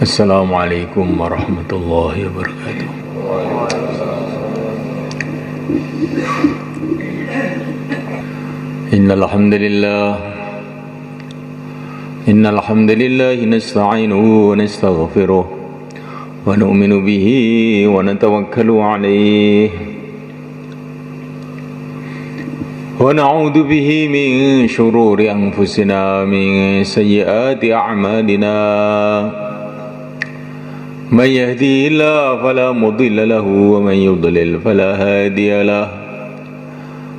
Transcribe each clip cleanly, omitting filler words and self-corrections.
Assalamualaikum warahmatullahi wabarakatuh. Innal hamdalillah nasta'inuhu wa nastaghfiruh wa nu'minu bihi wa natawakkalu alayhi wa na'udzu bihi min shururi anfusina min sayyiati a'malina. من يهدي الله فلا مضل له ومن يضلل فلا هادي له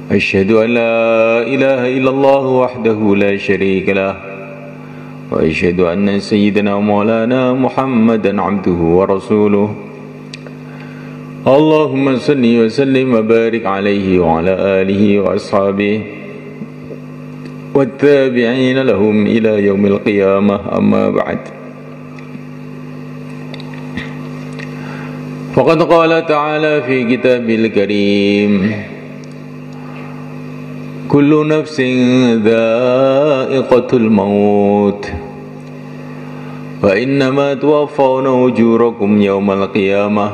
أشهد أن لا إله إلا الله وحده لا شريك له وأشهد أن سيدنا مولانا محمدا عبده ورسوله اللهم صل وسلم وبارك عليه وعلى آله وأصحابه والتابعين لهم إلى يوم القيامة أما بعد. فقد قال تعالى في كتابه الكريم كل نفس ذائقة الموت وإنما توفون أجوركم يوم القيامة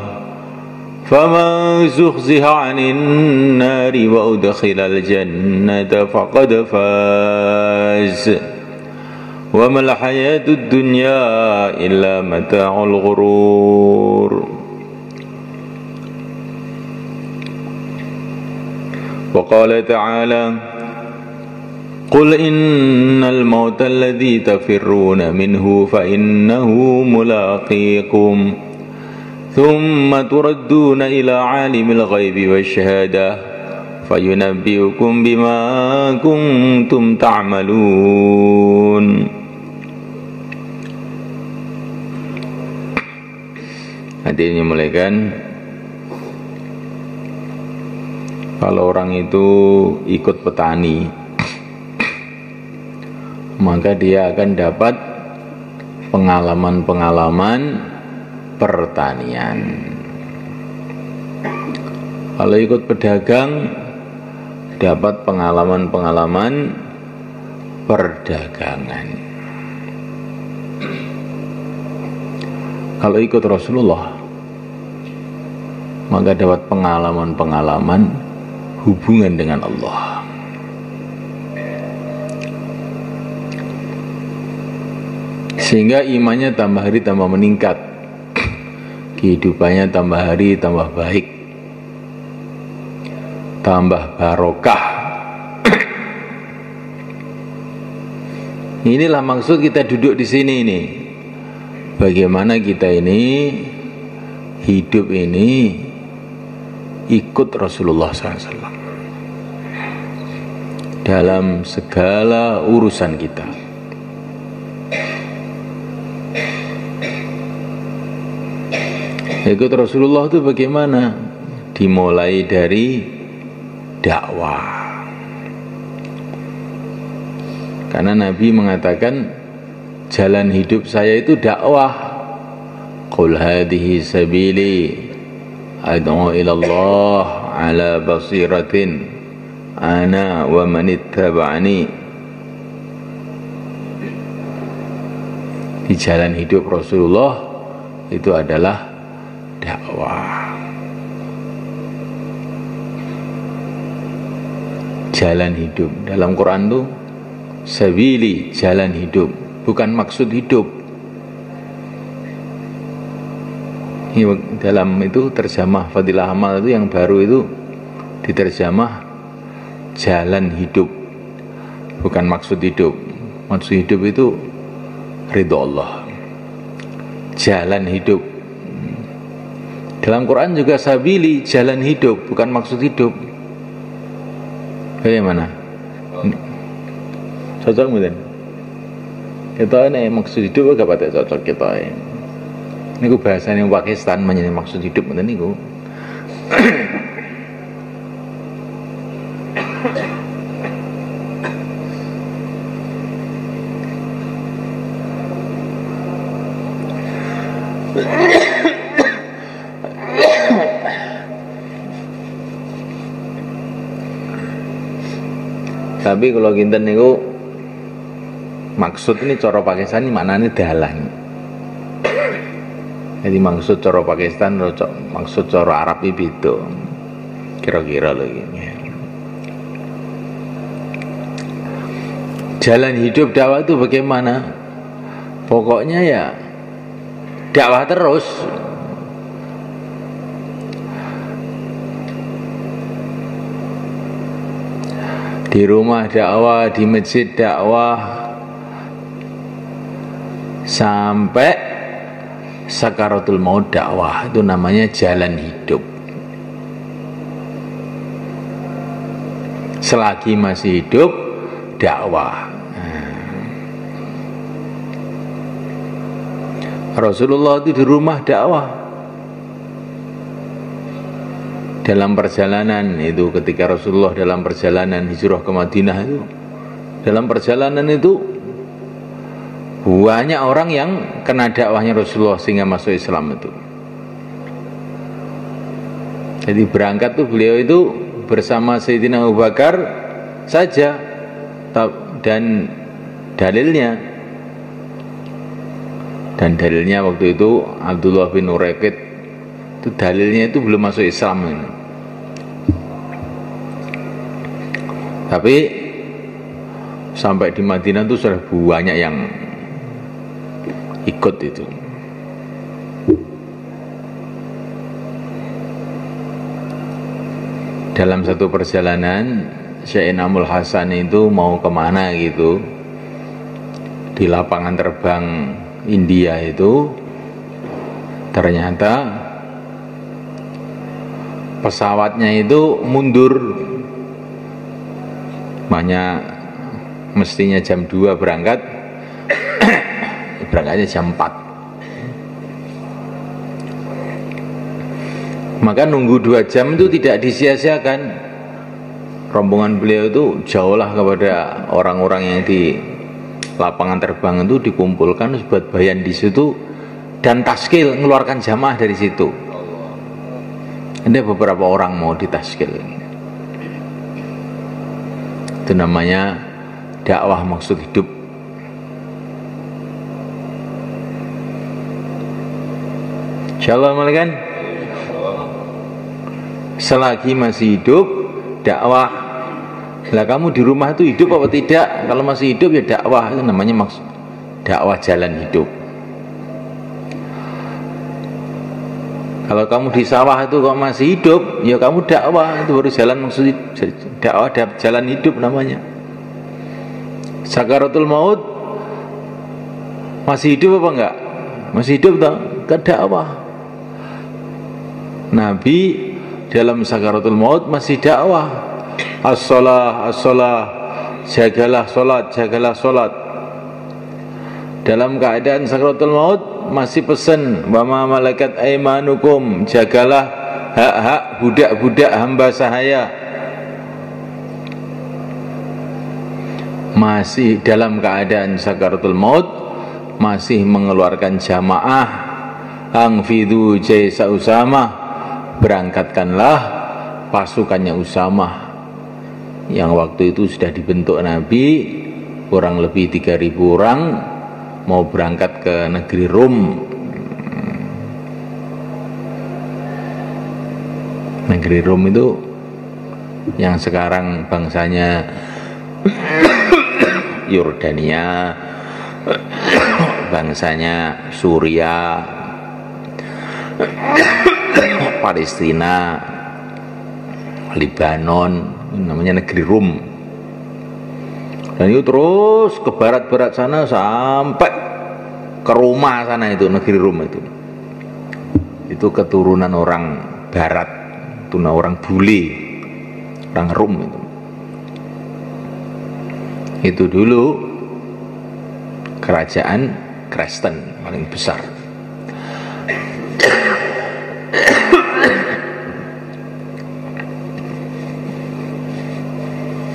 فمن زحزح عن النار وأدخل الجنة فقد فاز وما الحياة الدنيا إلا متاع الغرور. وقال تعالى قل إن الموت الذي تفرون منه فإنه ملاقيكم ثم تردون إلى عالم الغيب والشهادة فينبئكم بما كنتم تعملون. Hadirin yang muliakan, kalau orang itu ikut petani, maka dia akan dapat pengalaman-pengalaman pertanian. Kalau ikut pedagang, dapat pengalaman-pengalaman perdagangan. Kalau ikut Rasulullah, maka dapat pengalaman-pengalaman hubungan dengan Allah. Sehingga imannya tambah hari tambah meningkat, kehidupannya tambah hari tambah baik, tambah barokah. Inilah maksud kita duduk di sini ini. Bagaimana kita ini hidup ini ikut Rasulullah SAW dalam segala urusan kita. Ikut Rasulullah itu bagaimana? Dimulai dari dakwah. Karena Nabi mengatakan jalan hidup saya itu dakwah. Qul hadhihi sabili ad'u ila Allah ala basiratin ana wa man ittaba'ani. Di jalan hidup Rasulullah itu adalah dakwah. Jalan hidup dalam Quran itu sabili, jalan hidup, bukan maksud hidup. Dalam itu terjemah Fadilah Amal itu yang baru itu diterjemah jalan hidup, bukan maksud hidup. Maksud hidup itu ridho Allah, jalan hidup. Dalam Quran juga sabili, jalan hidup, bukan maksud hidup. Bagaimana? Cocok mungkin? Kita ini maksud hidup agak pada cocok kita ini. Ini bahasanya Pakistan menjadi maksud hidup mungkin niku. Tapi kalau kinten niku maksud ini cara Pakistan ini maknanya dalan. Jadi maksud cara Pakistan, maksud cara Arab itu kira-kira loh ini. Jalan hidup dakwah itu bagaimana? Pokoknya ya dakwah terus. Di rumah dakwah, di masjid dakwah, sampai sakaratul maut dakwah. Itu namanya jalan hidup. Selagi masih hidup dakwah. Rasulullah itu di rumah dakwah. Dalam perjalanan itu, ketika Rasulullah dalam perjalanan hijrah ke Madinah itu, dalam perjalanan itu banyak orang yang kena dakwahnya Rasulullah sehingga masuk Islam itu. Jadi berangkat tuh beliau itu bersama Sayyidina Abu Bakar saja, dan dalilnya waktu itu Abdullah bin Uraiqid itu dalilnya itu belum masuk Islam ini. Tapi sampai di Madinah itu sudah banyak yang ikut itu. Dalam satu perjalanan Syekh Inamul Hasan itu mau kemana gitu, di lapangan terbang India itu ternyata pesawatnya itu mundur. Mestinya jam 2 berangkat, berangkatnya jam 4. Maka nunggu 2 jam itu tidak disia-siakan. Rombongan beliau itu jauhlah kepada orang-orang yang di lapangan terbang itu, dikumpulkan buat bayan di situ dan taskil, mengeluarkan jamaah dari situ. Ada beberapa orang mau ditaskil. Itu namanya dakwah maksud hidup. Insyaallah kan? Selagi masih hidup dakwah. Lah kamu di rumah itu hidup apa tidak? Kalau masih hidup ya dakwah. Itu namanya maksud dakwah jalan hidup. Kalau kamu di sawah itu kok masih hidup, ya kamu dakwah, itu baru jalan maksud dakwah, jalan hidup namanya. Sakaratul maut masih hidup apa enggak? Masih hidup toh, ke dakwah. Nabi dalam sakaratul maut masih dakwah. As-shalah, as-shalah, jagalah salat, jagalah salat. Dalam keadaan sakaratul maut masih pesan, wa ma malakat aimanukum, jagalah hak-hak budak-budak hamba sahaya. Masih dalam keadaan sakaratul maut masih mengeluarkan jamaah, angfidu jaisa Usamah, berangkatkanlah pasukannya Usamah yang waktu itu sudah dibentuk Nabi, kurang lebih 3.000 orang, mau berangkat ke negeri Rum. Negeri Rum itu yang sekarang bangsanya Yordania, bangsanya Suriah, Palestina, Libanon, namanya negeri Rum. Dan itu terus ke barat-barat sana sampai ke Roma sana, itu negeri Rum itu. Itu keturunan orang barat, itu orang bule, orang Rum itu. Itu dulu kerajaan Kristen paling besar.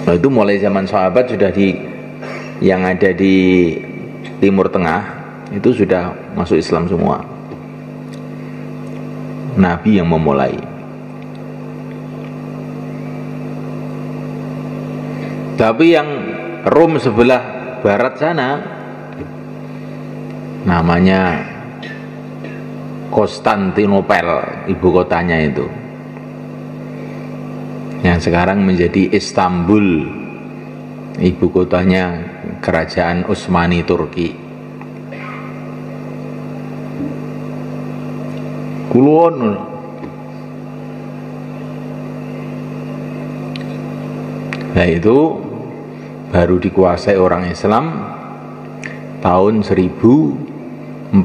Nah, itu mulai zaman sahabat sudah yang ada di Timur Tengah itu sudah masuk Islam semua. Nabi yang memulai. Tapi yang Rom sebelah barat sana namanya Konstantinopel, ibu kotanya itu, yang sekarang menjadi Istanbul, ibu kotanya kerajaan Utsmani Turki. Kulon. Nah itu baru dikuasai orang Islam tahun 1454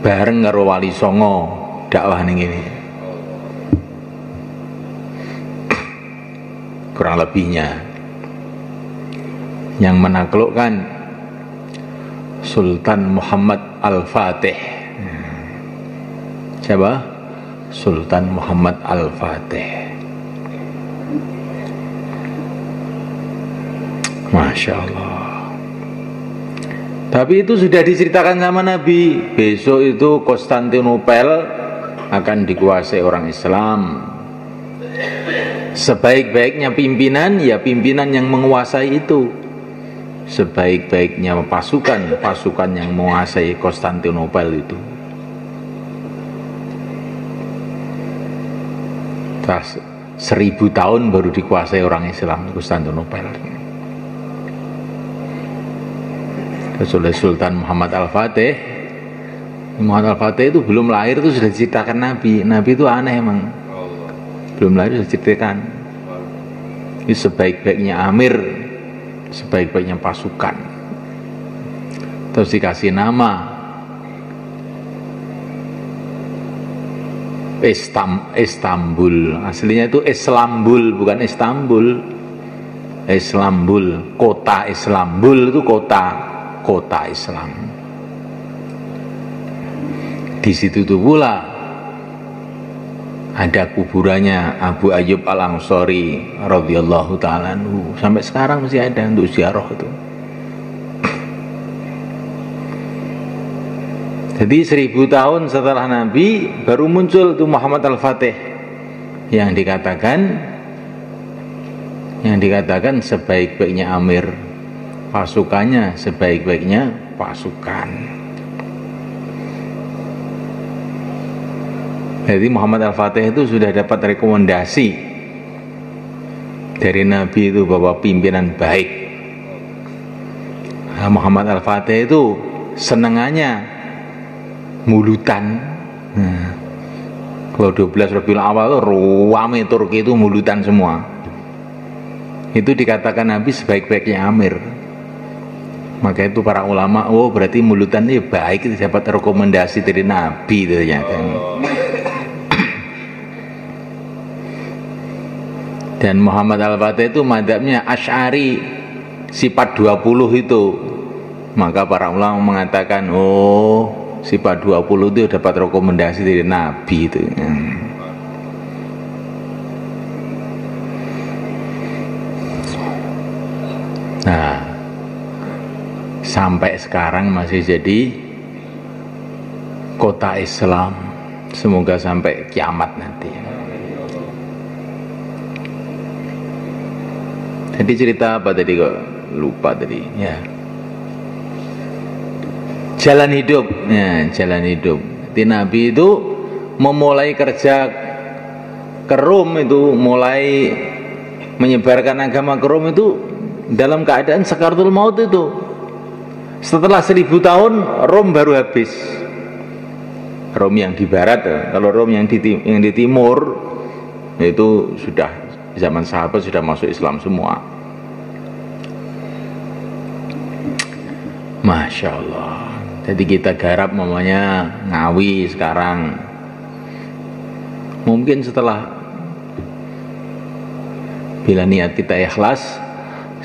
bareng karo Wali Songo dakwah ning ngene. Kurang lebihnya yang menaklukkan Sultan Muhammad Al-Fatih. Siapa? Sultan Muhammad Al-Fatih. Masya Allah. Tapi itu sudah diceritakan sama Nabi. Besok itu Konstantinopel akan dikuasai orang Islam. Sebaik-baiknya pimpinan, ya pimpinan yang menguasai itu. Sebaik-baiknya pasukan yang menguasai Konstantinopel itu. 1000 tahun baru dikuasai orang Islam Konstantinopel. Oleh Sultan Muhammad Al-Fatih. Muhammad Al-Fatih itu belum lahir itu sudah diceritakan Nabi. Nabi itu aneh emang. Belum lahir sudah diceritakan. Ini sebaik-baiknya amir, sebaik-baiknya pasukan. Terus dikasih nama Istanbul. Aslinya itu Islambul, bukan Istanbul. Islambul, kota Islambul itu kota Islam. Di situ tuh pula ada kuburannya Abu Ayyub Al-Ansari radhiyallahu taala anhu. Sampai sekarang masih ada untuk ziarah itu. Jadi 1000 tahun setelah Nabi baru muncul tuh Muhammad Al-Fatih yang dikatakan sebaik-baiknya amir, pasukannya sebaik-baiknya pasukan. Jadi Muhammad Al-Fatih itu sudah dapat rekomendasi dari Nabi itu bahwa pimpinan baik. Nah, Muhammad Al-Fatih itu senengannya mulutan. Nah, kalau 12 Rabiul Awal itu ruame Turki itu mulutan semua. Itu dikatakan Nabi sebaik-baiknya amir. Maka itu para ulama, oh berarti mulutan ini baik, itu dapat rekomendasi dari Nabi ternyata. Dan Muhammad Al-Fatih itu madzhabnya Asy'ari, sifat 20 itu. Maka para ulama mengatakan, oh sifat 20 itu dapat rekomendasi dari Nabi itu. Nah, sampai sekarang masih jadi kota Islam. Semoga sampai kiamat nanti. Jadi cerita apa tadi kok lupa tadi ya. Jalan hidup, ya, jalan hidup. Jadi Nabi itu memulai kerja ke Rom itu, mulai menyebarkan agama ke Rom itu dalam keadaan sakaratul maut itu. Setelah 1000 tahun Rom baru habis. Rom yang di barat, kalau Rom yang di timur itu sudah zaman sahabat sudah masuk Islam semua. Masya Allah. Jadi kita garap namanya Ngawi sekarang. Mungkin setelah bila niat kita ikhlas,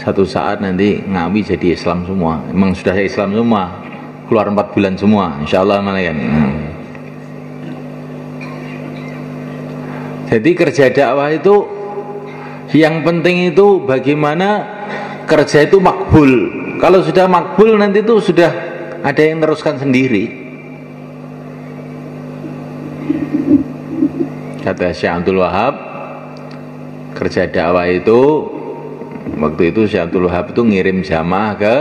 satu saat nanti Ngawi jadi Islam semua. Memang sudah Islam semua, keluar 4 bulan semua, insya Allah malaikat. Jadi kerja dakwah itu yang penting itu bagaimana kerja itu makbul. Kalau sudah makbul nanti itu sudah ada yang teruskan sendiri. Kata Syekh Abdul Wahab, kerja dakwah itu waktu itu Syekh Abdul Wahab itu ngirim jamaah ke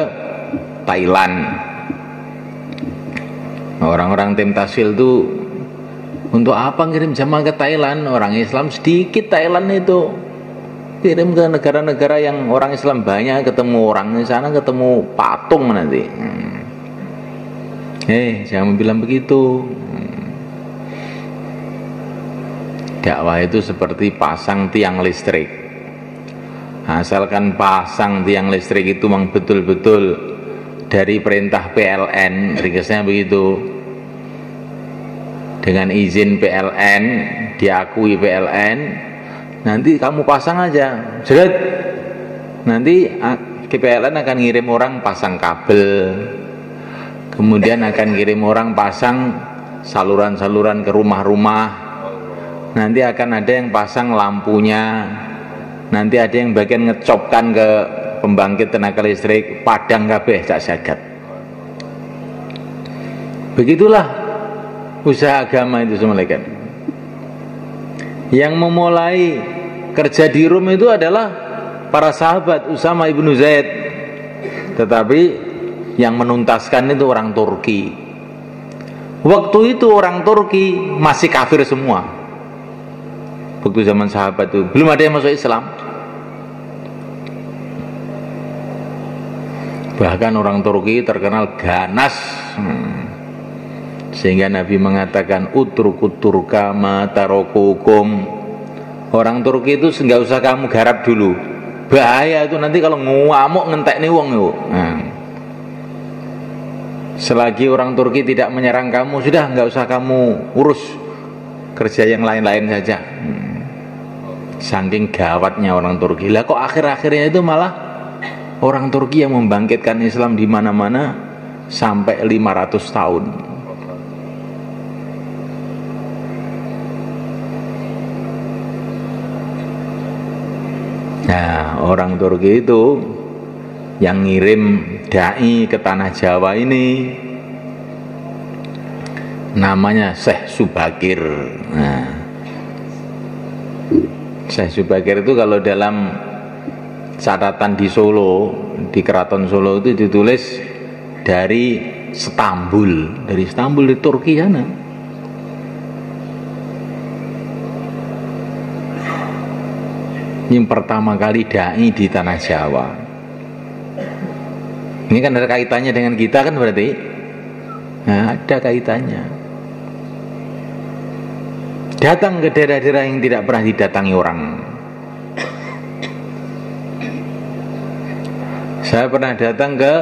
Thailand. Orang-orang tim Tasfil itu untuk apa ngirim jamaah ke Thailand? Orang Islam sedikit Thailand itu. Kirim ke negara-negara yang orang Islam banyak, ketemu orang di sana, ketemu patung nanti. Jangan bilang begitu. Dakwah itu seperti pasang tiang listrik. Asalkan pasang tiang listrik itu memang betul-betul dari perintah PLN, ringkasnya begitu. Dengan izin PLN, diakui PLN, nanti kamu pasang aja. Jeret. Nanti PLN akan ngirim orang pasang kabel. Kemudian akan ngirim orang pasang saluran-saluran ke rumah-rumah. Nanti akan ada yang pasang lampunya, nanti ada yang bagian ngecopkan ke pembangkit tenaga listrik, padang kabeh cak jagat. Begitulah usaha agama itu semalekan. Yang memulai kerja di Rum itu adalah para sahabat Usama ibnu Zaid, tetapi yang menuntaskan itu orang Turki. Waktu itu orang Turki masih kafir semua. Waktu zaman sahabat itu belum ada yang masuk Islam. Bahkan orang Turki terkenal ganas, sehingga Nabi mengatakan utrukut turka ma tarokukum. Orang Turki itu nggak usah kamu garap dulu, bahaya itu nanti kalau ngamuk ngentek nih wong itu. Selagi orang Turki tidak menyerang kamu, sudah nggak usah kamu urus, kerja yang lain-lain saja. Saking gawatnya orang Turki. Lah kok akhir-akhirnya itu malah orang Turki yang membangkitkan Islam di mana-mana sampai 500 tahun. Nah, orang Turki itu yang ngirim dai ke tanah Jawa ini namanya Syekh Subakir. Nah, Syekh Subakir itu kalau dalam catatan di Solo, di Keraton Solo itu ditulis dari Istanbul, di Turki sana. Ini pertama kali dai di tanah Jawa. Ini kan ada kaitannya dengan kita kan berarti? Nah, ada kaitannya. Datang ke daerah-daerah yang tidak pernah didatangi orang. Saya pernah datang ke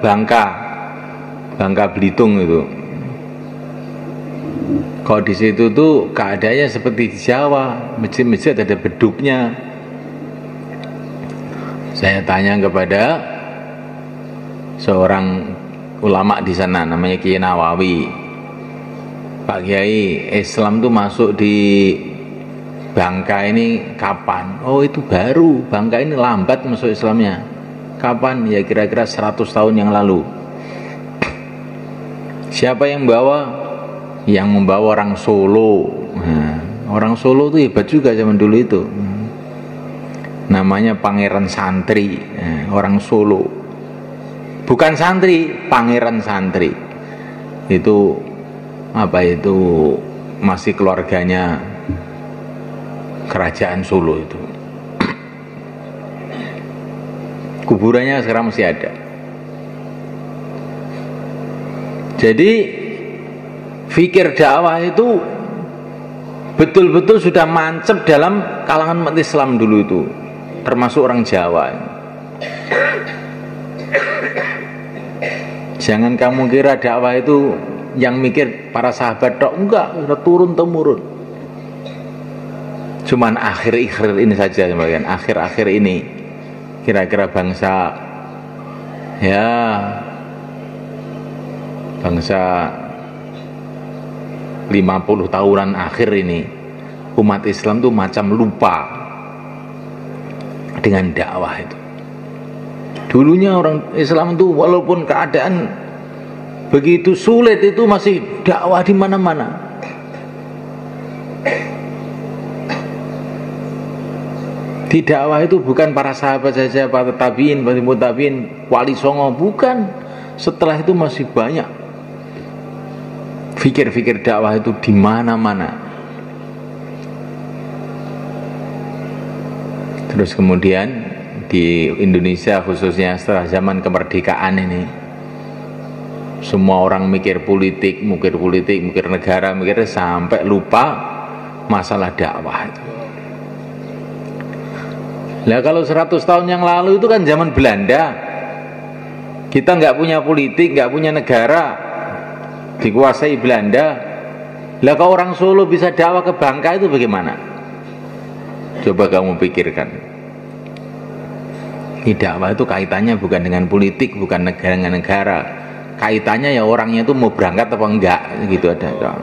Bangka Belitung itu. Kalau di situ tuh keadaannya seperti di Jawa, masjid-masjid ada beduknya. Saya tanya kepada seorang ulama di sana, namanya Kiai Nawawi. Pak Kiai, Islam tuh masuk di Bangka ini kapan? Oh itu baru, Bangka ini lambat masuk Islamnya. Kapan? Ya kira-kira 100 tahun yang lalu. Siapa yang bawa? Yang membawa orang Solo. Nah, orang Solo tuh hebat juga zaman dulu itu. Namanya Pangeran Santri. Nah, orang Solo. Bukan santri, Pangeran Santri. Itu apa itu masih keluarganya kerajaan Solo itu. Kuburannya sekarang masih ada. Jadi fikir dakwah itu betul-betul sudah mancep dalam kalangan umat Islam dulu itu, termasuk orang Jawa. Jangan kamu kira dakwah itu yang mikir para sahabat tok, enggak, sudah turun temurun. Cuman akhir-akhir ini saja, akhir-akhir ini kira-kira bangsa 50 tahunan akhir ini umat Islam tuh macam lupa dengan dakwah itu. Dulunya orang Islam itu walaupun keadaan begitu sulit itu masih dakwah di mana-mana. Di dakwah itu bukan para sahabat saja, para tabiin, para tabiin, wali songo, bukan. Setelah itu masih banyak fikir-fikir dakwah itu di mana-mana. Terus kemudian di Indonesia khususnya setelah zaman kemerdekaan ini, semua orang mikir politik, mikir negara, mikir sampai lupa masalah dakwah itu. Lah kalau 100 tahun yang lalu itu kan zaman Belanda, kita nggak punya politik, nggak punya negara, dikuasai Belanda. Lah kalau orang Solo bisa dakwah ke Bangka itu bagaimana? Coba kamu pikirkan. Ini dakwah itu kaitannya bukan dengan politik, bukan negara dengan negara. Kaitannya ya orangnya itu mau berangkat apa enggak gitu ada.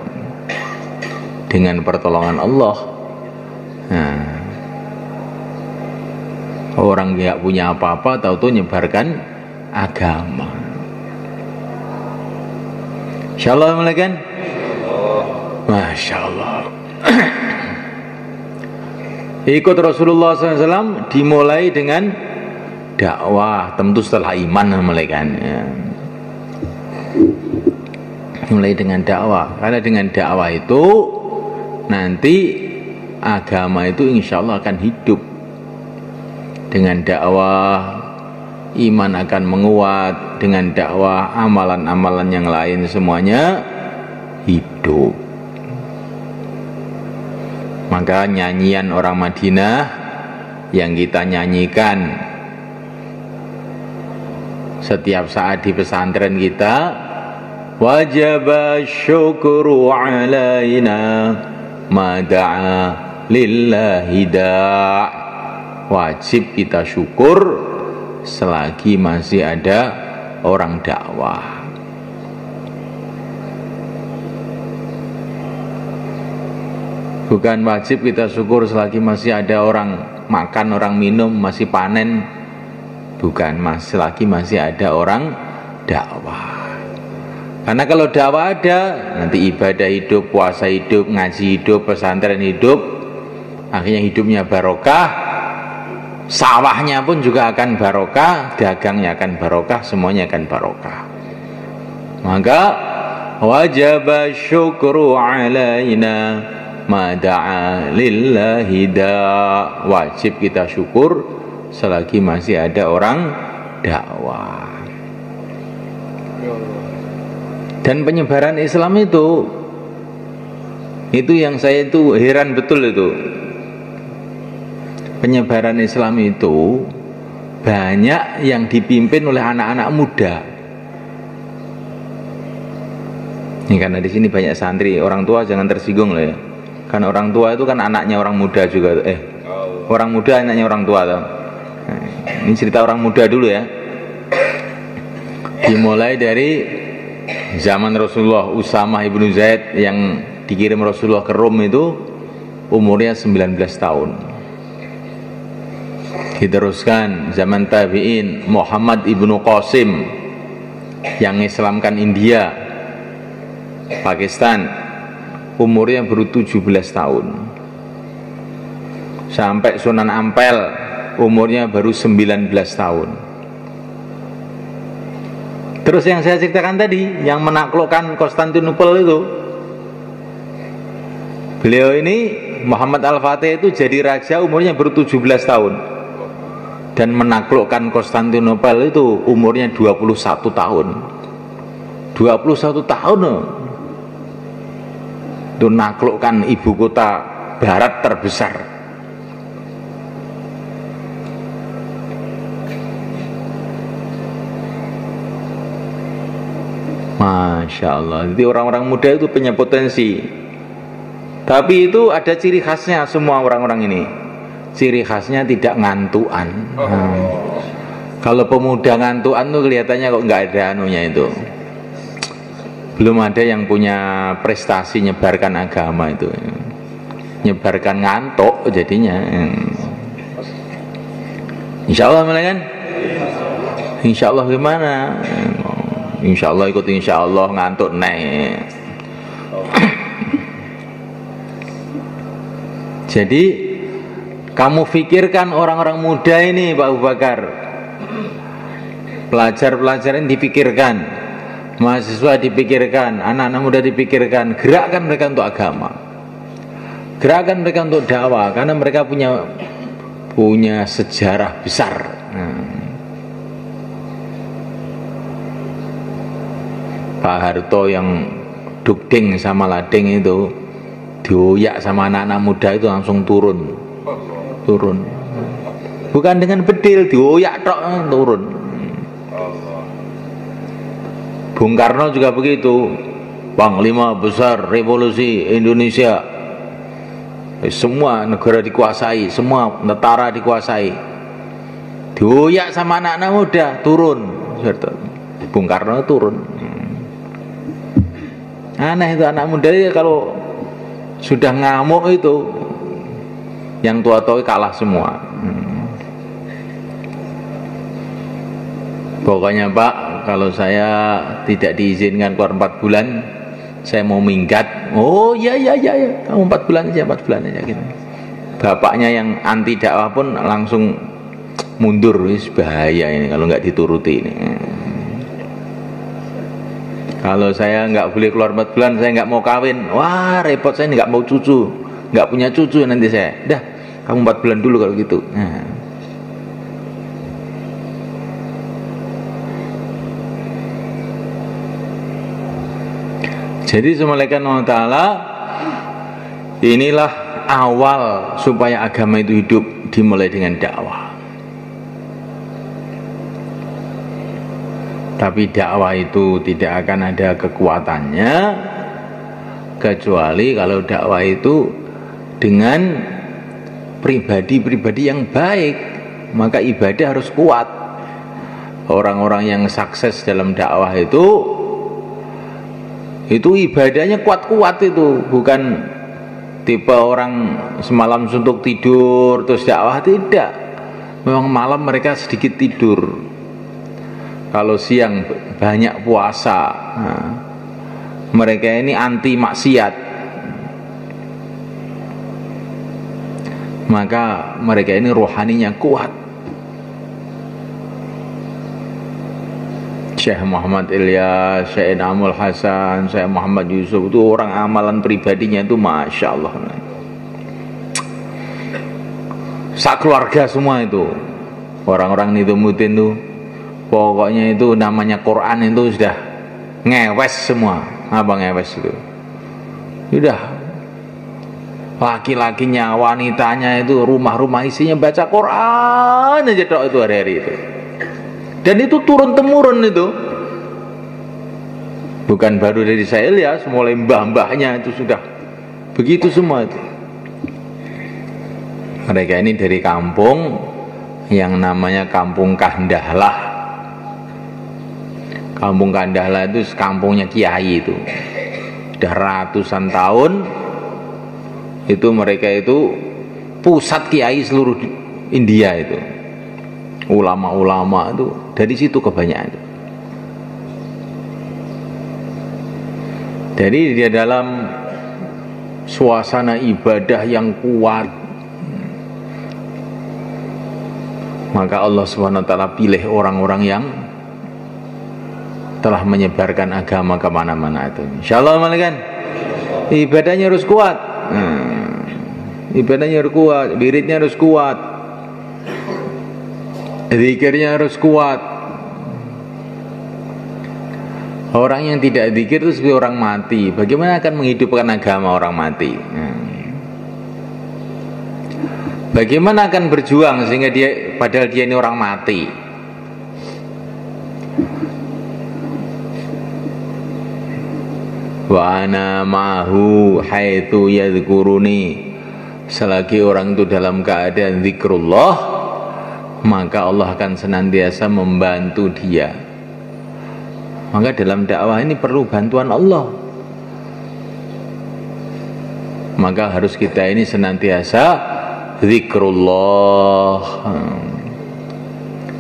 Dengan pertolongan Allah. Nah, orang nggak punya apa-apa tahu-tahu nyebarkan agama. Insyaallah kan? Masya Allah. Ikut Rasulullah SAW dimulai dengan dakwah, tentu setelah iman mulai kan ya. Mulai dengan dakwah, karena dengan dakwah itu nanti agama itu insya Allah akan hidup. Dengan dakwah iman akan menguat, dengan dakwah amalan-amalan yang lain semuanya hidup. Maka nyanyian orang Madinah yang kita nyanyikan setiap saat di pesantren kita, wajib syukru alaina ma da'a lillahi da'. Wajib kita syukur selagi masih ada orang dakwah. Bukan wajib kita syukur selagi masih ada orang makan, orang minum, masih panen. Bukan, selagi masih ada orang dakwah. Karena kalau dakwah ada, nanti ibadah hidup, puasa hidup, ngaji hidup, pesantren hidup, akhirnya hidupnya barokah. Sawahnya pun juga akan barokah, dagangnya akan barokah, semuanya akan barokah. Maka wajib syukru alaina ma da'a lillahi da'. Wajib kita syukur selagi masih ada orang dakwah. Dan penyebaran Islam itu yang saya itu heran betul itu. Penyebaran Islam itu banyak yang dipimpin oleh anak-anak muda. Ini karena di sini banyak santri, orang tua jangan tersinggung loh ya. Karena orang tua itu kan anaknya orang muda juga. Orang muda anaknya orang tua tuh. Nah, ini cerita orang muda dulu ya. Dimulai dari zaman Rasulullah, Usamah ibnu Zaid yang dikirim Rasulullah ke Rom itu umurnya 19 tahun. Diteruskan zaman tabi'in, Muhammad ibnu Qasim yang Islamkan India, Pakistan, umurnya baru 17 tahun. Sampai Sunan Ampel umurnya baru 19 tahun. Terus yang saya ceritakan tadi, yang menaklukkan Konstantinopel itu, beliau ini Muhammad Al-Fatih itu jadi raja umurnya baru 17 tahun. Dan menaklukkan Konstantinopel itu umurnya 21 tahun. 21 tahun itu naklukkan ibu kota barat terbesar. Masya Allah. Jadi orang-orang muda itu punya potensi. Tapi itu ada ciri khasnya semua orang-orang ini. Ciri khasnya tidak ngantuan. Kalau pemuda ngantuan tuh kelihatannya kok nggak ada anunya itu. Belum ada yang punya prestasi nyebarkan agama itu. Nyebarkan ngantuk jadinya. Insya Allah mulai kan? Insya Allah gimana? Insya Allah ikut insya Allah ngantuk naik. Jadi kamu pikirkan orang-orang muda ini Pak Abu Bakar, pelajar-pelajar ini dipikirkan, mahasiswa dipikirkan, anak-anak muda dipikirkan, gerakkan mereka untuk agama, gerakkan mereka untuk dakwah, karena mereka punya sejarah besar. Pak Harto yang dukding sama lading itu dioyak sama anak-anak muda itu langsung turun, bukan dengan bedil, dioyak tok turun. Bung Karno juga begitu, panglima besar revolusi Indonesia, semua negara dikuasai, semua tentara dikuasai, dioyak sama anak-anak muda turun. Bung Karno turun. Aneh itu anak muda ya, kalau sudah ngamuk itu yang tua-tua kalah semua. Pokoknya Pak, kalau saya tidak diizinkan keluar 4 bulan, saya mau minggat. Oh ya, kamu 4 bulan aja gitu. Bapaknya yang anti dakwah pun langsung mundur. Bahaya ini kalau nggak dituruti ini. Kalau saya nggak boleh keluar 4 bulan, saya nggak mau kawin. Wah repot, saya nggak mau cucu, nggak punya cucu nanti saya. Dah, kamu 4 bulan dulu kalau gitu. Jadi semalakan Allah Ta'ala, inilah awal supaya agama itu hidup, dimulai dengan dakwah. Tapi dakwah itu tidak akan ada kekuatannya kecuali kalau dakwah itu dengan pribadi-pribadi yang baik. Maka ibadah harus kuat. Orang-orang yang sukses dalam dakwah itu ibadahnya kuat-kuat, itu bukan tipe orang semalam suntuk tidur terus dakwah, tidak. Memang malam mereka sedikit tidur, kalau siang banyak puasa. Mereka ini anti maksiat, maka mereka ini rohaninya kuat. Syekh Muhammad Ilyas, Syekh Inamul Hasan, Syekh Muhammad Yusuf itu orang amalan pribadinya itu Masya Allah, sak keluarga semua itu orang-orang Nidumuddin itu, pokoknya itu namanya Quran itu sudah ngewes semua. Apa ngewes itu? Sudah laki-lakinya, wanitanya itu rumah-rumah isinya baca Quran aja dok itu hari-hari itu. Dan itu turun-temurun itu, bukan baru dari saya Ilyas, mulai mbah-mbahnya itu sudah begitu semua itu. Mereka ini dari kampung yang namanya Kampung Kandahlah. Kampung Kandahlah itu kampungnya kiai itu. Sudah ratusan tahun itu mereka itu pusat kiai seluruh India itu. Ulama-ulama itu dari situ kebanyakan. Jadi dia dalam suasana ibadah yang kuat, maka Allah Subhanahu wa taala pilih orang-orang yang telah menyebarkan agama kemana-mana itu. Insyaallah kan ibadahnya harus kuat. Ibadahnya harus kuat, wiridnya harus kuat, zikirnya harus kuat. Orang yang tidak zikir itu seperti orang mati. Bagaimana akan menghidupkan agama orang mati? Bagaimana akan berjuang sehingga dia, padahal dia ini orang mati? Wa ana ma'hu haitsu yadhkuruni. Selagi orang itu dalam keadaan zikrullah, maka Allah akan senantiasa membantu dia. Maka dalam dakwah ini perlu bantuan Allah. Maka harus kita ini senantiasa zikrullah,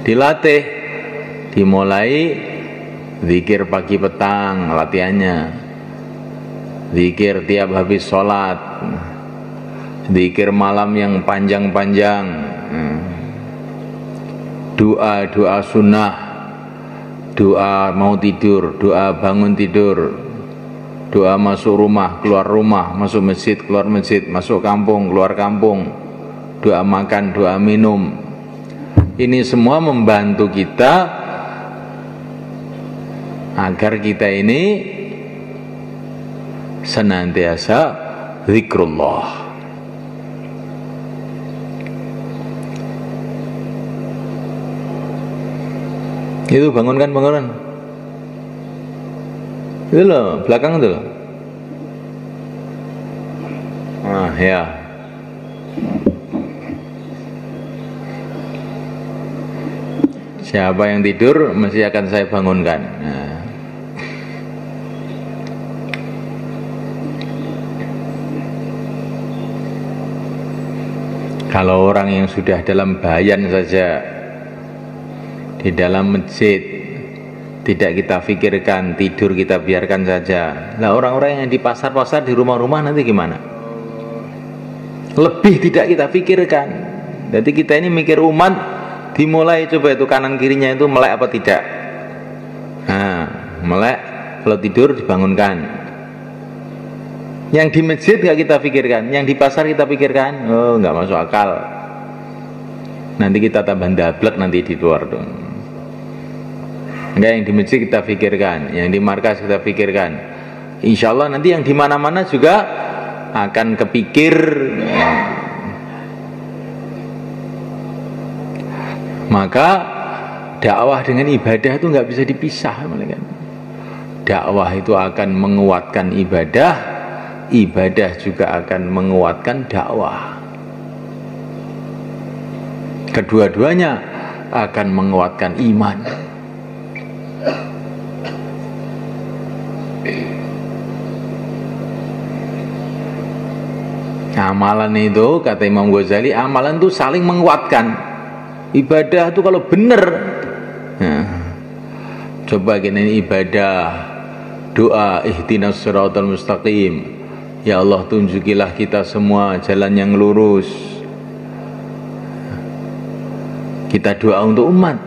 dilatih, dimulai zikir pagi petang latihannya, zikir tiap habis sholat, zikir malam yang panjang-panjang, doa-doa sunnah, doa mau tidur, doa bangun tidur, doa masuk rumah, keluar rumah, masuk masjid, keluar masjid, masuk kampung, keluar kampung, doa makan, doa minum. Ini semua membantu kita agar kita ini senantiasa zikrullah. Itu bangunkan. Itu loh, belakang itu loh. Ya. Siapa yang tidur mesti akan saya bangunkan. Nah. Kalau orang yang sudah dalam bayan saja, di dalam masjid, tidak kita pikirkan, tidur kita biarkan saja. Nah, orang-orang yang di pasar-pasar, di rumah-rumah nanti gimana? Lebih tidak kita pikirkan. Jadi kita ini mikir umat, dimulai coba itu kanan kirinya itu melek apa tidak. Nah, melek, kalau tidur dibangunkan. Yang di masjid gak kita pikirkan, yang di pasar kita pikirkan, oh nggak masuk akal. Nanti kita tambah dablek nanti di luar tuh. Enggak, yang di masjid kita pikirkan, yang di markas kita pikirkan. Insya Allah nanti yang di mana-mana juga akan kepikir. Maka dakwah dengan ibadah itu nggak bisa dipisah, dakwah itu akan menguatkan ibadah, ibadah juga akan menguatkan dakwah. Kedua-duanya akan menguatkan iman. Amalan itu, kata Imam Ghazali, amalan itu saling menguatkan. Ibadah itu kalau benar, nah, coba gini, ibadah doa ihdinas siratal mustaqim, ya Allah tunjukilah kita semua jalan yang lurus. Kita doa untuk umat,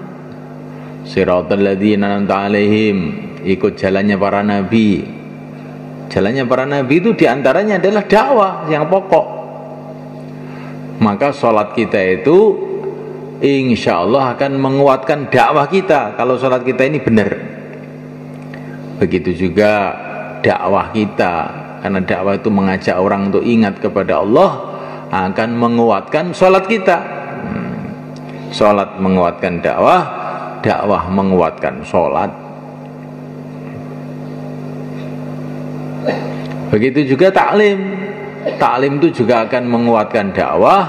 siratal ladzina an'amta alaihim, ikut jalannya para nabi. Jalannya para nabi itu diantaranya adalah dakwah yang pokok. Maka sholat kita itu insya Allah akan menguatkan dakwah kita kalau sholat kita ini benar. Begitu juga dakwah kita, karena dakwah itu mengajak orang untuk ingat kepada Allah, akan menguatkan sholat kita. Sholat menguatkan dakwah, dakwah menguatkan sholat. Begitu juga taklim. Taklim itu juga akan menguatkan dakwah,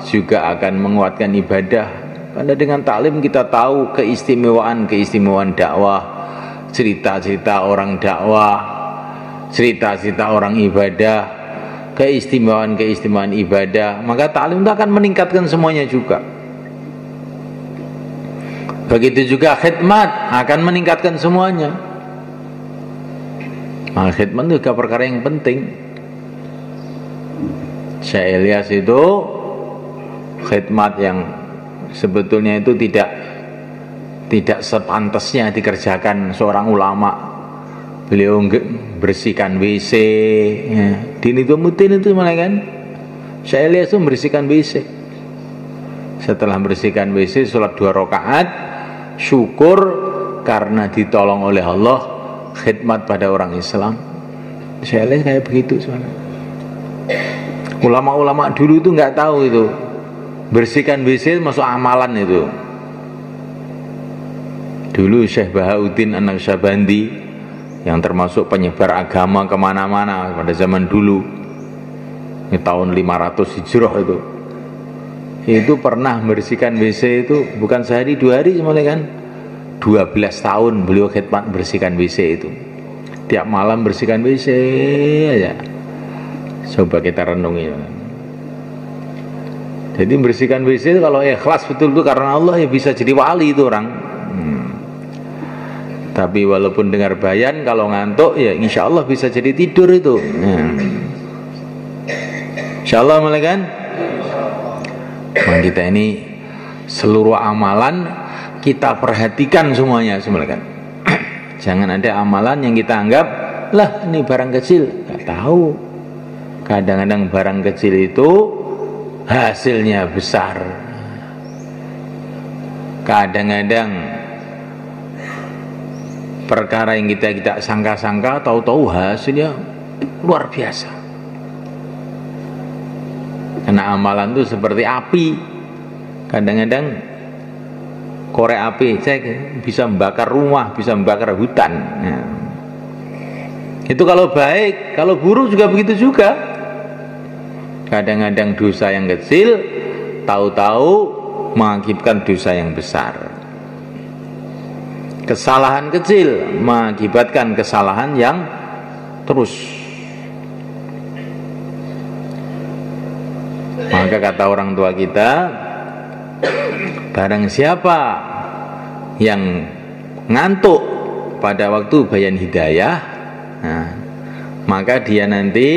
juga akan menguatkan ibadah. Karena dengan taklim kita tahu keistimewaan dakwah, cerita-cerita orang dakwah, cerita-cerita orang ibadah, keistimewaan ibadah. Maka taklim itu akan meningkatkan semuanya juga. Begitu juga khidmat akan meningkatkan semuanya. Nah, khidmat itu juga perkara yang penting. Syekh Ilyas itu khidmat yang sebetulnya itu tidak sepantasnya dikerjakan seorang ulama. Beliau bersihkan WC, ya. Dini Tumutin itu malah kan, Syekh Ilyas itu membersihkan WC. Setelah membersihkan WC, sholat 2 rakaat, syukur karena ditolong oleh Allah, khidmat pada orang Islam. Saya lihat kayak begitu soalnya. Ulama-ulama dulu itu nggak tahu itu bersihkan WC masuk amalan itu. Dulu Syekh Bahauddin An-Naqsyabandi yang termasuk penyebar agama kemana-mana pada zaman dulu, ini tahun 500 Hijrah itu pernah membersihkan WC itu bukan sehari 2 hari semuanya kan. 12 tahun beliau khidmat bersihkan WC itu. Tiap malam bersihkan WC aja. Coba kita renungi. Jadi bersihkan WC itu kalau ikhlas betul itu karena Allah, ya bisa jadi wali itu orang. Tapi walaupun dengar bayan, kalau ngantuk ya insya Allah bisa jadi tidur itu. Insya Allah malah kan. Kita ini seluruh amalan kita perhatikan semuanya kan. Jangan ada amalan yang kita anggap, lah ini barang kecil. Nggak tahu. Kadang-kadang barang kecil itu hasilnya besar. Kadang-kadang perkara yang kita tidak sangka-sangka, tahu-tahu hasilnya luar biasa. Karena amalan itu seperti api. Kadang-kadang korek api, saya bisa membakar rumah, bisa membakar hutan. Ya. Itu kalau baik, kalau buruk juga begitu juga. Kadang-kadang dosa yang kecil, tahu-tahu mengakibatkan dosa yang besar. Kesalahan kecil mengakibatkan kesalahan yang terus. Maka kata orang tua kita, barang siapa yang ngantuk pada waktu bayan hidayah, nah, maka dia nanti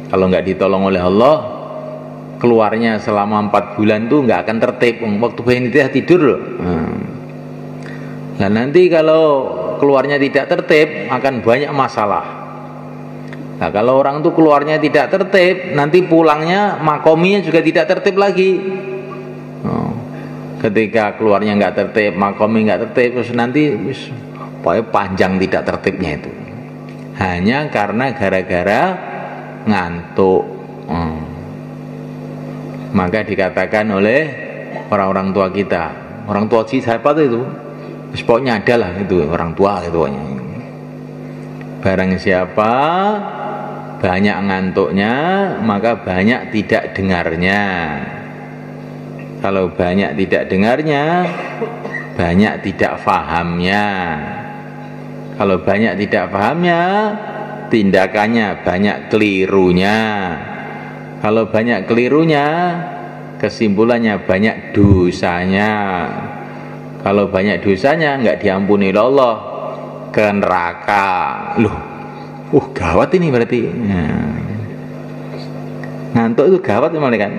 kalau nggak ditolong oleh Allah, keluarnya selama 4 bulan tuh nggak akan tertib. Waktu bayan hidayah tidur loh. Nah nanti kalau keluarnya tidak tertib akan banyak masalah. Nah kalau orang tuh keluarnya tidak tertib, nanti pulangnya makominya juga tidak tertib lagi. Ketika keluarnya nggak tertib, makomi nggak tertib, terus nanti pokoknya panjang tidak tertibnya itu. Hanya karena gara-gara ngantuk. Maka dikatakan oleh orang-orang tua kita, orang tua siapa tuh itu? Pokoknya adalah itu orang tua gitu. Barang siapa banyak ngantuknya, maka banyak tidak dengarnya. Kalau banyak tidak dengarnya, banyak tidak fahamnya. Kalau banyak tidak fahamnya, tindakannya banyak kelirunya. Kalau banyak kelirunya, kesimpulannya banyak dosanya. Kalau banyak dosanya nggak diampuni oleh Allah, ke neraka. Loh, gawat ini berarti. Ngantuk itu gawat malah kan.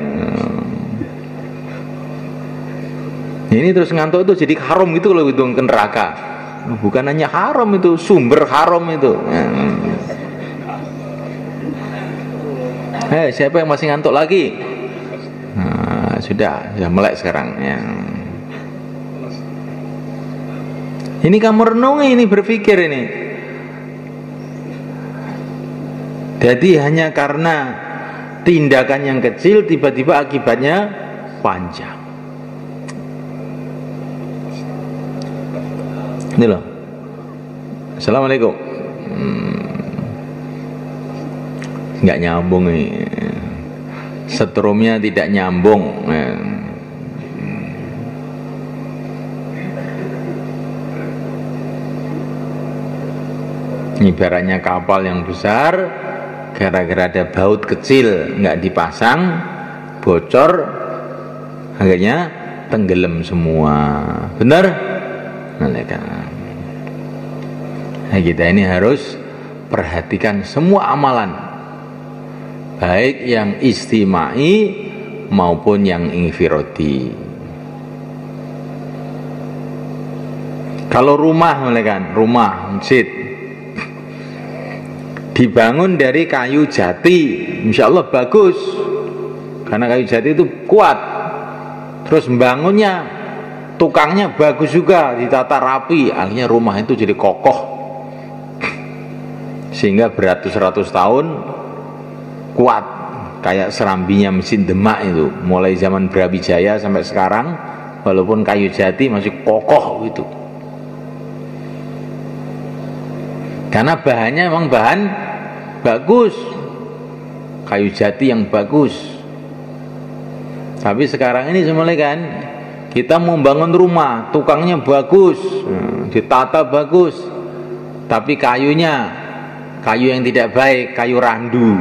Ini terus ngantuk itu jadi haram gitu loh, itu ke neraka. Bukan hanya haram, itu sumber haram itu. Siapa yang masih ngantuk lagi? Nah, sudah melek sekarang ya. Ini kamu renungi, ini berpikir ini. Jadi hanya karena tindakan yang kecil tiba-tiba akibatnya panjang. Ini loh. Assalamualaikum. Nggak nyambung nih. Setrumnya tidak nyambung. Ibaratnya kapal yang besar, gara-gara ada baut kecil nggak dipasang, bocor, akhirnya tenggelam semua. Benar? Nah, kita ini harus perhatikan semua amalan, baik yang istimai maupun yang infirodi. Kalau rumah, rumah masjid dibangun dari kayu jati, insya Allah bagus, karena kayu jati itu kuat. Terus membangunnya, tukangnya bagus juga, ditata rapi, akhirnya rumah itu jadi kokoh, sehingga beratus-ratus tahun kuat, kayak serambinya mesin Demak itu, mulai zaman Brawijaya sampai sekarang, walaupun kayu jati masih kokoh gitu. Karena bahannya memang bahan bagus, kayu jati yang bagus. Tapi sekarang ini semuanya kan, kita mau bangun rumah, tukangnya bagus, ditata bagus, tapi kayunya kayu yang tidak baik, kayu randu.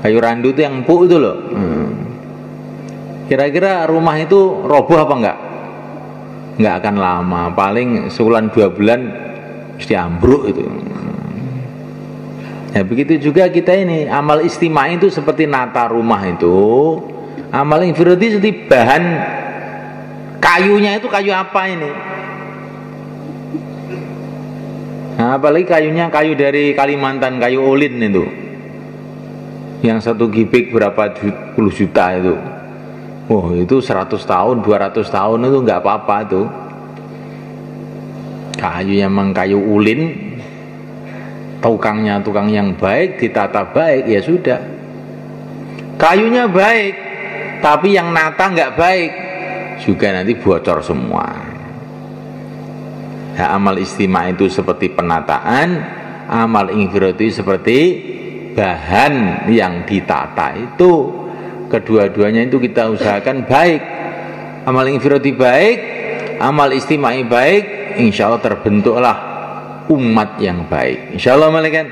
Kayu randu itu yang empuk itu loh. Kira-kira rumah itu roboh apa enggak? Enggak akan lama, paling sebulan 2 bulan mesti ambruk itu. Ya begitu juga kita ini, amal istimai itu seperti nata rumah itu. Amal infiradi seperti bahan kayunya itu kayu apa ini? Nah, apalagi kayunya kayu dari Kalimantan, kayu ulin itu, yang 1 kubik berapa puluh juta itu. Oh, itu 100 tahun, 200 tahun itu nggak apa-apa tuh. Kayu memang kayu ulin, tukangnya tukang yang baik, ditata baik, ya sudah. Kayunya baik, tapi yang nata nggak baik, juga nanti bocor semua. Nah, amal istimewa itu seperti penataan, amal infirati seperti bahan yang ditata itu. Kedua-duanya itu kita usahakan baik. Amal infirati baik, amal istimewa baik, insya Allah terbentuklah umat yang baik. Insya Allah malaikat.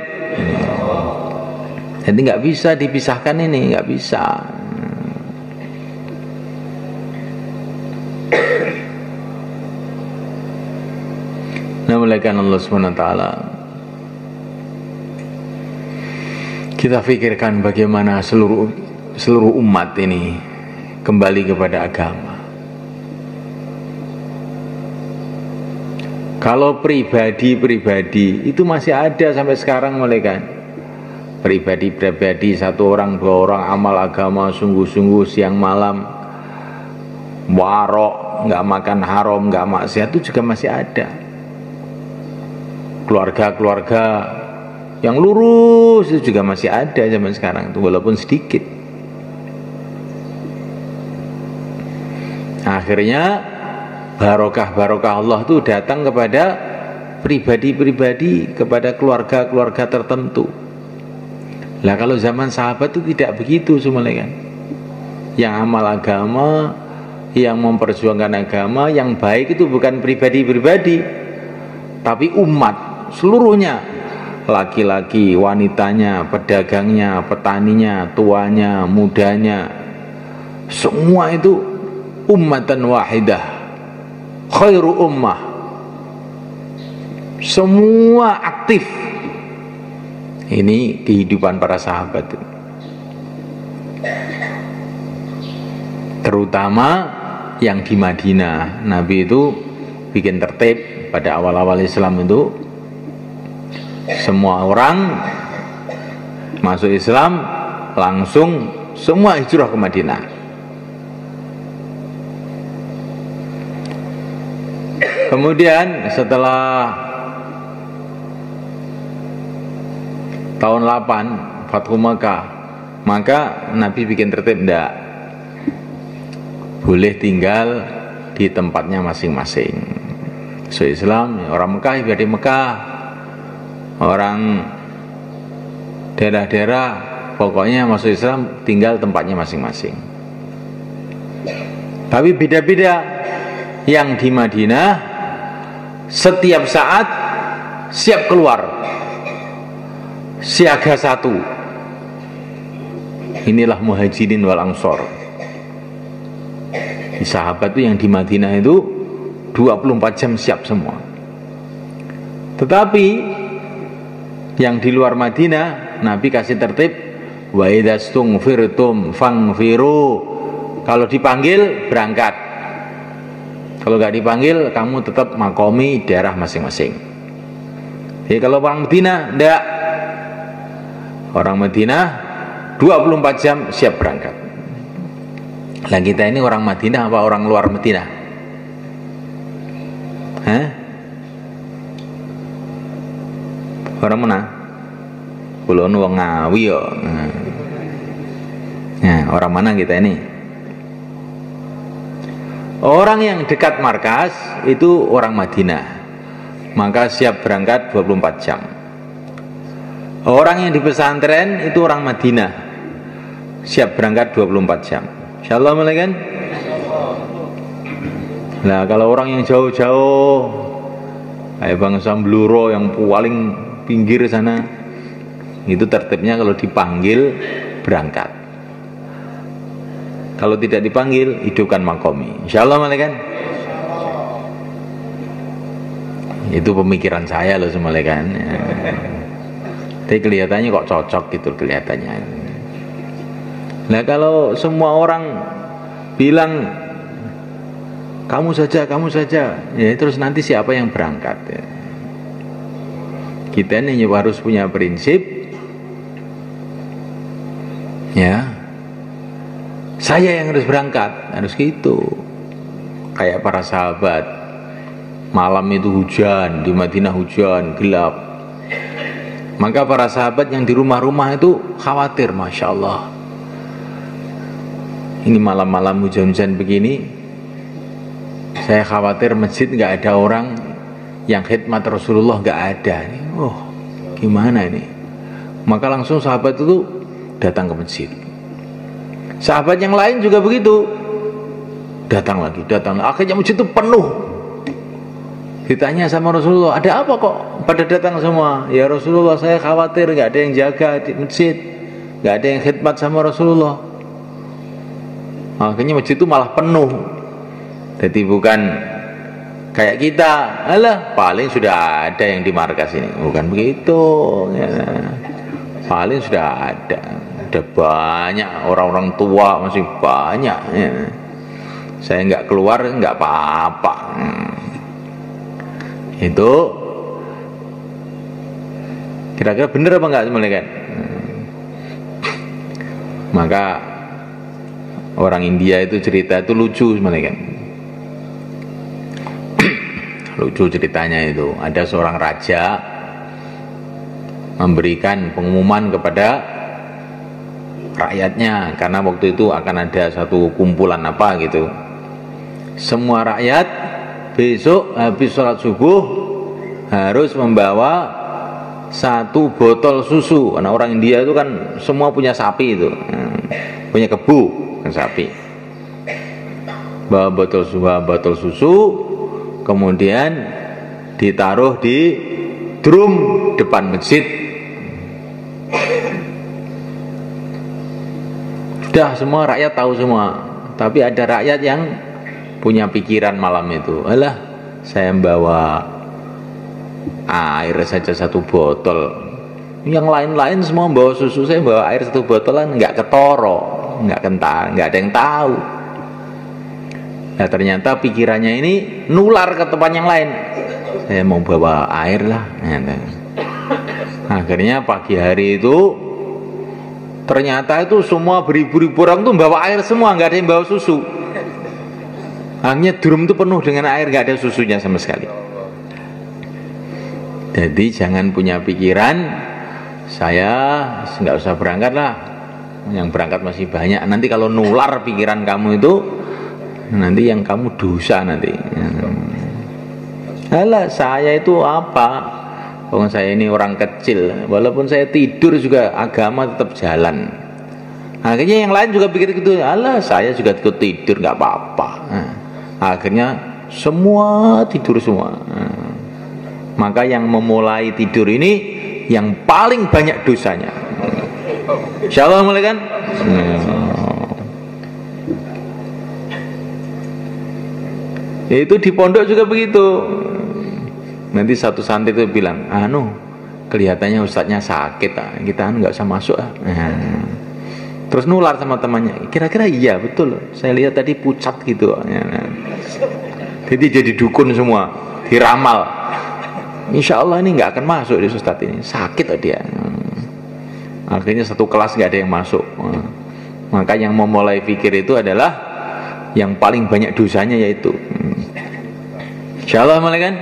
Jadi nggak bisa dipisahkan ini, nggak bisa. Nah, malaikat Allah SWT, kita pikirkan bagaimana seluruh umat ini kembali kepada agama. Kalau pribadi itu masih ada sampai sekarang, malaikat. Pribadi, 1 orang 2 orang amal agama sungguh-sungguh siang malam, warok, nggak makan haram, nggak maksiat, itu juga masih ada. Keluarga-keluarga yang lurus itu juga masih ada zaman sekarang itu, walaupun sedikit. Akhirnya barokah Allah itu datang kepada pribadi-pribadi, kepada keluarga-keluarga tertentu. Lah kalau zaman sahabat itu tidak begitu semuanya kan. Yang amal agama, yang memperjuangkan agama, yang baik itu bukan pribadi-pribadi, tapi umat seluruhnya, laki-laki, wanitanya, pedagangnya, petaninya, tuanya, mudanya, semua itu ummatan wahidah, khairu ummah. Semua aktif. Ini kehidupan para sahabat itu. Terutama yang di Madinah. Nabi itu bikin tertib pada awal-awal Islam itu, semua orang masuk Islam langsung semua hijrah ke Madinah. Kemudian setelah tahun 8 Fathu Makkah, maka Nabi bikin tertib, enggak boleh tinggal di tempatnya masing-masing. So Islam, orang Mekah biar di Mekah, orang daerah-daerah pokoknya masuk Islam tinggal tempatnya masing-masing. Tapi beda-beda. Yang di Madinah setiap saat siap keluar, siaga 1. Inilah muhajirin wal ansor. Di sahabat itu yang di Madinah itu 24 jam siap semua. Tetapi yang di luar Madinah, Nabi kasih tertib, wa idzastughfirtum fangfiru. Kalau dipanggil berangkat, kalau nggak dipanggil kamu tetap makomi daerah masing-masing. Jadi kalau orang Madinah enggak, orang Madinah 24 jam siap berangkat. Lah kita ini orang Madinah apa orang luar Madinah? Hah? Orang mana? Kulo nu wong Ngawi yo. Nah, orang mana kita ini? Orang yang dekat markas itu orang Madinah, maka siap berangkat 24 jam. Orang yang di pesantren itu orang Madinah, siap berangkat 24 jam. Insyaallah malaikat. Nah, kalau orang yang jauh-jauh kayak bangsa Bluro yang paling pinggir sana, itu tertibnya kalau dipanggil berangkat, kalau tidak dipanggil hidupkan makomi. Insyaallah malaikat. Itu pemikiran saya loh malaikat. Tapi kelihatannya kok cocok gitu kelihatannya. Nah kalau semua orang bilang kamu saja. Ya, terus nanti siapa yang berangkat? Ya. Kita ini harus punya prinsip, ya, saya yang harus berangkat, harus gitu. Kayak para sahabat, malam itu hujan, di Madinah hujan, gelap. Maka para sahabat yang di rumah-rumah itu khawatir, Masya Allah, ini malam-malam hujan-hujan begini, saya khawatir masjid nggak ada orang yang khidmat Rasulullah, nggak ada. Oh, gimana ini? Maka langsung sahabat itu datang ke masjid. Sahabat yang lain juga begitu, datang lagi. Akhirnya masjid itu penuh. Ditanya sama Rasulullah, ada apa kok pada datang semua? Ya Rasulullah, saya khawatir nggak ada yang jaga di masjid, nggak ada yang khidmat sama Rasulullah. Akhirnya masjid itu malah penuh. Jadi bukan kayak kita, alah paling sudah ada yang di markas ini, bukan begitu ya. Paling sudah ada banyak, orang-orang tua masih banyak ya. Saya nggak keluar nggak apa-apa. Itu kira-kira benar apa enggak malaikat? Maka orang India itu cerita itu lucu malaikat. Lucu ceritanya itu, ada seorang raja memberikan pengumuman kepada rakyatnya, karena waktu itu akan ada satu kumpulan apa gitu. Semua rakyat besok habis sholat subuh harus membawa 1 botol susu. Karena orang India itu kan semua punya sapi itu, punya kebu kan sapi. Bawa botol susu, kemudian ditaruh di drum depan masjid. Sudah semua rakyat tahu semua. Tapi ada rakyat yang punya pikiran malam itu, alah saya membawa air saja 1 botol, yang lain-lain semua membawa susu, saya bawa air 1 botolan, nggak ketoro, nggak kental, nggak ada yang tahu. Nah ternyata pikirannya ini nular ke tempat yang lain, saya mau bawa air lah. Akhirnya pagi hari itu ternyata itu semua beribu-ribu orang tuh bawa air semua, nggak ada yang bawa susu. Akhirnya drum itu penuh dengan air, nggak ada susunya sama sekali. Jadi jangan punya pikiran saya nggak usah berangkat lah, yang berangkat masih banyak. Nanti kalau nular pikiran kamu itu, nanti yang kamu dosa nanti. Alah saya itu apa? Kalau saya ini orang kecil, walaupun saya tidur juga agama tetap jalan. Akhirnya yang lain juga pikir gitu, alah saya juga ikut tidur nggak apa-apa. Akhirnya semua tidur semua. Maka yang memulai tidur ini yang paling banyak dosanya. Insyaallah mulai kan? Itu di pondok juga begitu. Nanti satu santri itu bilang, kelihatannya ustadznya sakit, kita nggak usah masuk. Terus nular sama temannya, kira-kira iya betul, saya lihat tadi pucat gitu. Jadi dukun semua, diramal, insya Allah ini nggak akan masuk di ustadz ini, sakit dia. Akhirnya satu kelas nggak ada yang masuk. Maka yang memulai pikir itu adalah yang paling banyak dosanya, yaitu insya Allah mulai kan.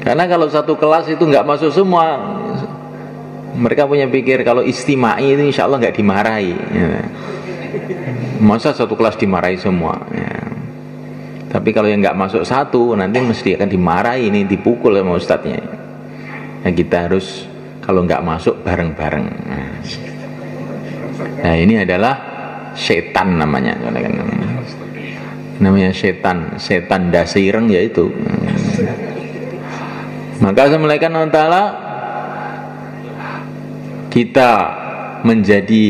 Karena kalau satu kelas itu nggak masuk semua, mereka punya pikir kalau istimai itu insya Allah nggak dimarahi. Masa satu kelas dimarahi semua? Tapi kalau yang nggak masuk satu, nanti mesti akan dimarahi, ini dipukul sama ustadznya. Kita harus kalau nggak masuk bareng-bareng. Nah ini adalah setan namanya. Namanya setan dasireng yaitu. Maka Assalamualaikum warahmatullahi wabarakatuh, kita menjadi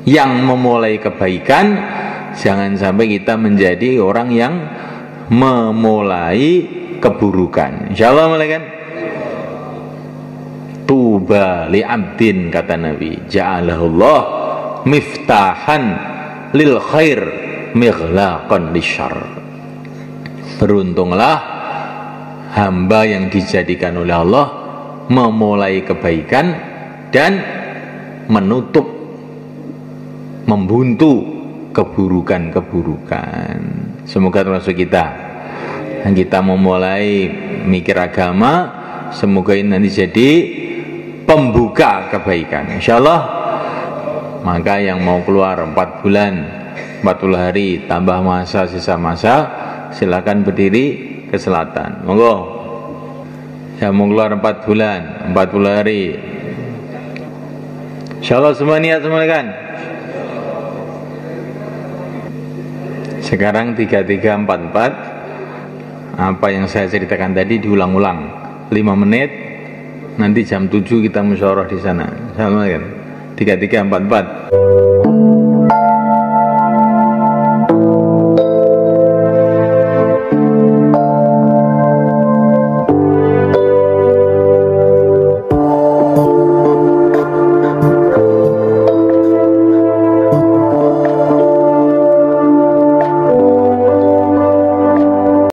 yang memulai kebaikan, jangan sampai kita menjadi orang yang memulai keburukan. Insyaallah malaikat. Tuba li abdin, kata Nabi, ja'alahullah miftahan lil khair mighlaqan lisyarr. Beruntunglah hamba yang dijadikan oleh Allah memulai kebaikan dan menutup, membuntu keburukan-keburukan. Semoga termasuk kita. Dan kita memulai mikir agama, semoga ini nanti jadi pembuka kebaikan, insyaallah. Maka yang mau keluar 4 bulan 40 hari tambah masa, sisa masa, silakan berdiri ke selatan, monggo. Yang mau keluar 4 bulan 40 hari, insyaallah semua niat semua kan. Sekarang 3344. Apa yang saya ceritakan tadi diulang-ulang 5 menit. Nanti jam 7 kita musyawarah di sana. Assalamualaikum. 3344.